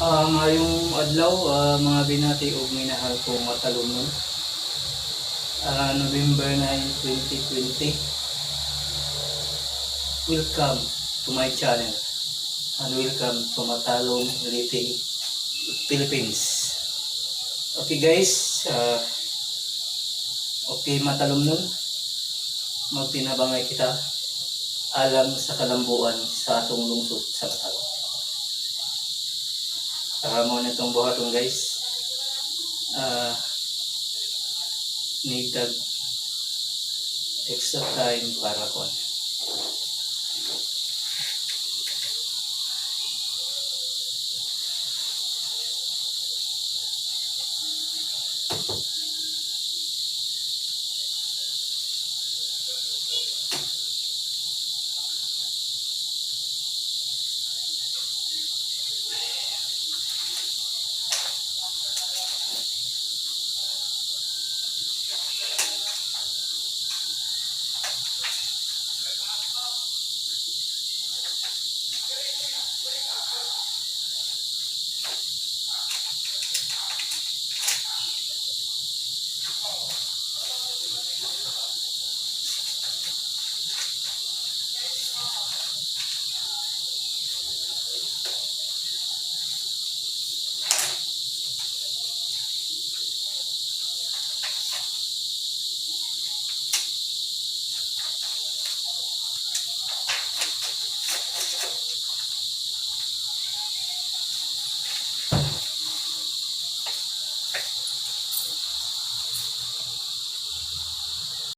Ngayong adlaw, mga binati og minahal kong matalumnon. November 9, 2020. Welcome to my channel and welcome to Matalom Living Philippines. Okay guys, okay matalumnon, magtinabangay kita alang sa kalambuan sa atong lungsod sa Matalom. Mo na itong buhaton guys. Need extra time para kon